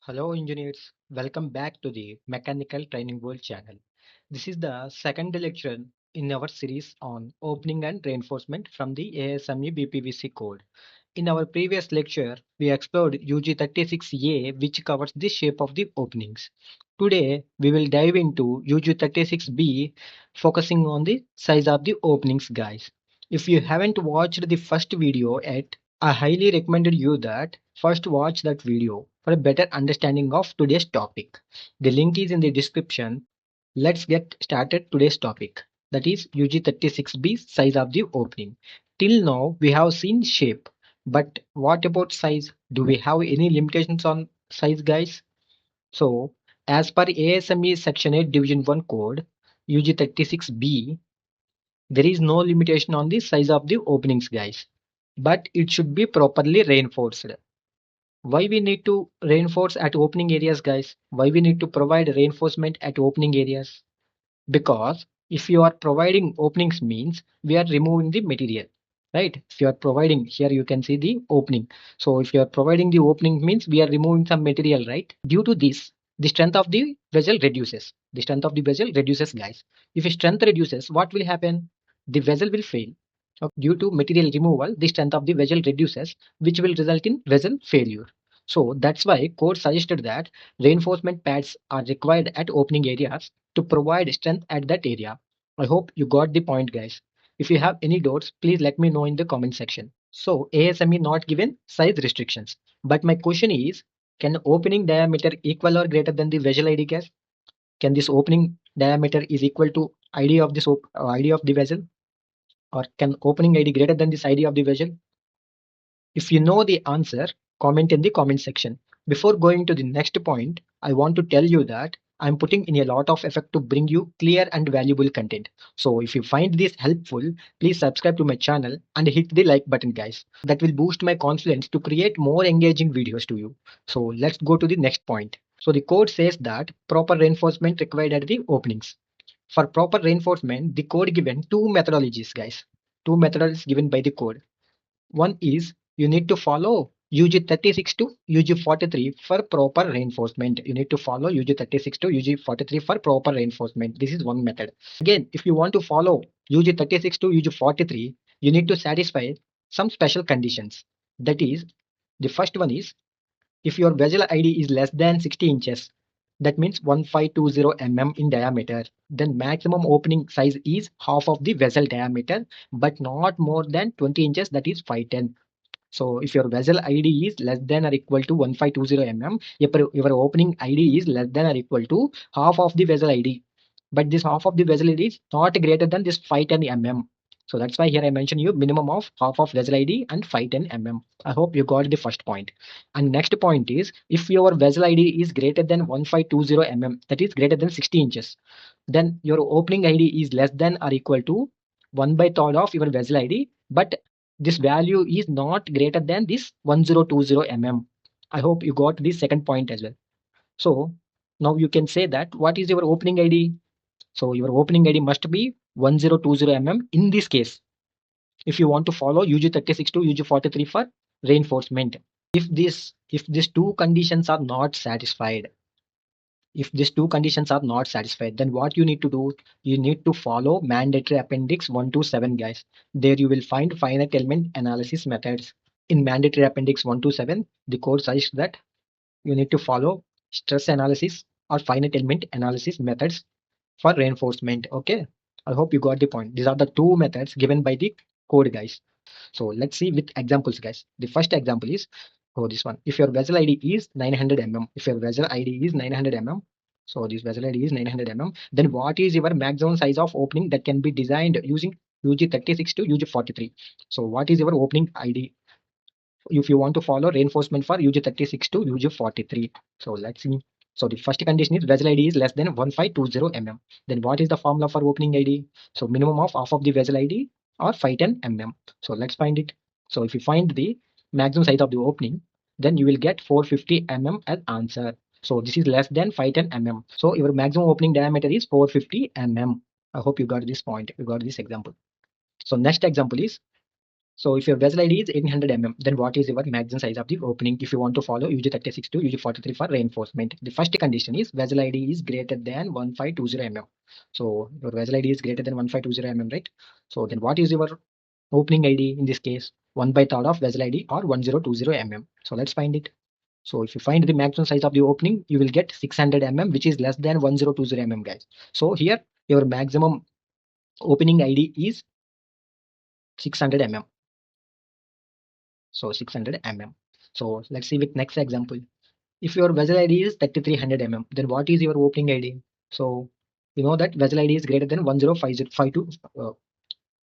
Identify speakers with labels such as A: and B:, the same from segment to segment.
A: Hello engineers, welcome back to the Mechanical Training World channel. This is the second lecture in our series on opening and reinforcement from the ASME BPVC code. In our previous lecture, we explored UG-36A which covers the shape of the openings. Today, we will dive into UG-36B focusing on the size of the openings guys. If you haven't watched the first video yet, I highly recommended you that first watch that video for a better understanding of today's topic. The link is in the description. Let's get started today's topic, that is UG-36B size of the opening. Till now we have seen shape, but what about size? Do we have any limitations on size guys? So as per ASME Section 8 Division 1 code UG-36B, there is no limitation on the size of the openings guys, but it should be properly reinforced. Why we need to reinforce at opening areas guys? Why we need to provide reinforcement at opening areas? Because if you are providing openings means we are removing the material, right? If you are providing, here you can see the opening. So if you are providing the opening means we are removing some material, right? Due to this, the strength of the vessel reduces. The strength of the vessel reduces guys. If strength reduces, what will happen? The vessel will fail. Due to material removal, the strength of the vessel reduces, which will result in vessel failure. So that's why code suggested that reinforcement pads are required at opening areas to provide strength at that area. I hope you got the point, guys. If you have any doubts, please let me know in the comment section. So ASME not given size restrictions. But my question is, can opening diameter equal or greater than the vessel ID, guys? Can this opening diameter is equal to ID of this ID of the vessel? Or can opening ID greater than this ID of the vessel? If you know the answer, comment in the comment section. Before going to the next point, I want to tell you that I'm putting in a lot of effort to bring you clear and valuable content. So if you find this helpful, please subscribe to my channel and hit the like button guys. That will boost my confidence to create more engaging videos to you. So let's go to the next point. So the code says that proper reinforcement required at the openings. For proper reinforcement, the code given two methodologies guys. Two methodologies given by the code. One is you need to follow UG-36 to UG-43 for proper reinforcement. You need to follow UG-36 to UG-43 for proper reinforcement. This is one method. Again, if you want to follow UG-36 to UG-43, you need to satisfy some special conditions. That is, the first one is if your vessel ID is less than 60 inches, that means 1520 mm in diameter, then maximum opening size is half of the vessel diameter, but not more than 20 inches, that is 510. So if your vessel ID is less than or equal to 1520 mm, your opening ID is less than or equal to half of the vessel ID. But this half of the vessel ID is not greater than this 510 mm. So that's why here I mentioned you minimum of half of vessel ID and 510 mm. I hope you got the first point. And next point is if your vessel ID is greater than 1520 mm, that is greater than 60 inches, then your opening ID is less than or equal to 1 by third of your vessel ID, but this value is not greater than this 1020 mm. I hope you got the second point as well. So now you can say that what is your opening ID? So your opening ID must be 1020 mm in this case. If you want to follow UG-36 to UG-43 for reinforcement. If these two conditions are not satisfied, then what you need to do, you need to follow mandatory appendix 1 to 7 guys. There you will find finite element analysis methods. In mandatory appendix 1 to 7, the code suggests that you need to follow stress analysis or finite element analysis methods for reinforcement. Okay, I hope you got the point. These are the two methods given by the code guys. So let's see with examples guys. The first example is, oh, this one. If your vessel ID is 900 mm, if your vessel ID is 900 mm, so this vessel ID is 900 mm, then what is your maximum size of opening that can be designed using UG-36 to UG-43? So what is your opening ID if you want to follow reinforcement for UG-36 to UG-43? So let's see. So the first condition is vessel ID is less than 1520 mm. Then what is the formula for opening ID? So minimum of half of the vessel ID or 510 mm. So let's find it. So if you find the maximum size of the opening, then you will get 450 mm as answer. So this is less than 510 mm. So your maximum opening diameter is 450 mm. I hope you got this point. You got this example. So next example is So if your vessel ID is 800 mm, then what is your maximum size of the opening if you want to follow UG-36 to UG-43 for reinforcement? The first condition is vessel ID is greater than 1520 mm. So your vessel ID is greater than 1520 mm, right? So then what is your opening ID in this case? 1/3 of vessel ID or 1020 mm. So let's find it. So if you find the maximum size of the opening, you will get 600 mm, which is less than 1020 mm, guys. So here your maximum opening ID is 600 mm. So 600 mm. So let's see with next example. If your vessel ID is 3300 mm, then what is your opening ID? So you know that vessel ID is greater than 105052.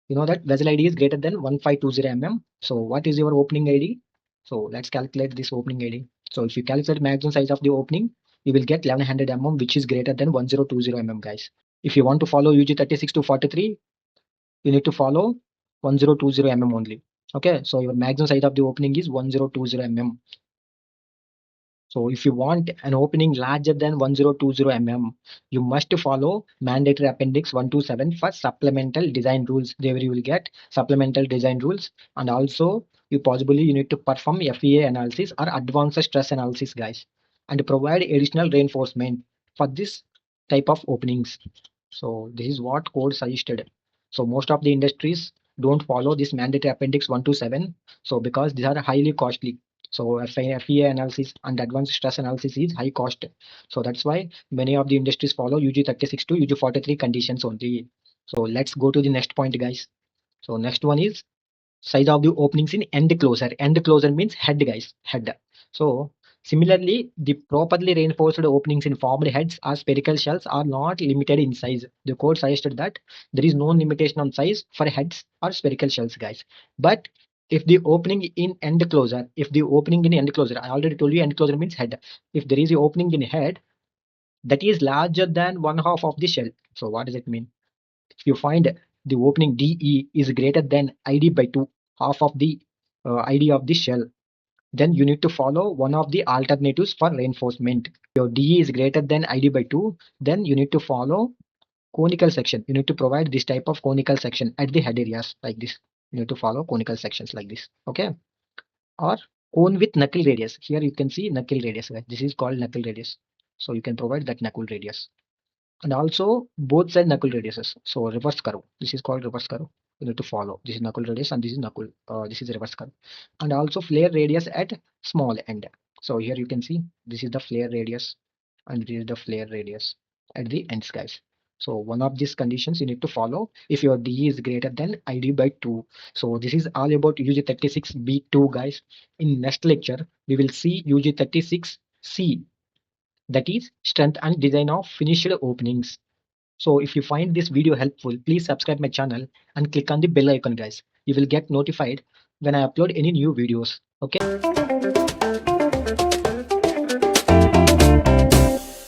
A: You know that vessel ID is greater than 1520 mm. So what is your opening ID? So let's calculate this opening ID. So if you calculate maximum size of the opening, you will get 1100 mm, which is greater than 1020 mm, guys. If you want to follow UG-36 to 43, you need to follow 1020 mm only. Okay, so your maximum size of the opening is 1020 mm. So if you want an opening larger than 1020 mm, you must follow mandatory appendix 127 for supplemental design rules. There you will get supplemental design rules, and also you need to perform FEA analysis or advanced stress analysis, guys, and provide additional reinforcement for this type of openings. So this is what code suggested. So most of the industries don't follow this mandatory appendix 127. So because these are highly costly. So FEA analysis and advanced stress analysis is high cost. So that's why many of the industries follow UG-36 to UG-43 conditions only. So let's go to the next point, guys. So next one is size of the openings in end closer. End closer means head, guys, head. So similarly, the properly reinforced openings in formed heads or spherical shells are not limited in size. The code suggested that there is no limitation on size for heads or spherical shells, guys. But if the opening in end closer, I already told you end closer means head. If there is a opening in head that is larger than one half of the shell. So what does it mean? If you find the opening DE is greater than ID by 2, half of the ID of the shell, then you need to follow one of the alternatives for reinforcement. Your DE is greater than ID by 2, then you need to follow conical section. You need to provide this type of conical section at the head areas like this. You need to follow conical sections like this. Okay. Or cone with knuckle radius. Here you can see knuckle radius. Right? This is called knuckle radius. So you can provide that knuckle radius. And also both side knuckle radiuses. So reverse curve. This is called reverse curve. You need to follow. This is knuckle radius and this is knuckle. This is reverse curve. And also flare radius at small end. So here you can see this is the flare radius and this is the flare radius at the ends, guys. So one of these conditions you need to follow if your D is greater than ID by 2. So this is all about UG-36B2, guys. In next lecture, we will see UG-36C, that is strength and design of finished openings. So if you find this video helpful, please subscribe my channel and click on the bell icon, guys. You will get notified when I upload any new videos. Okay.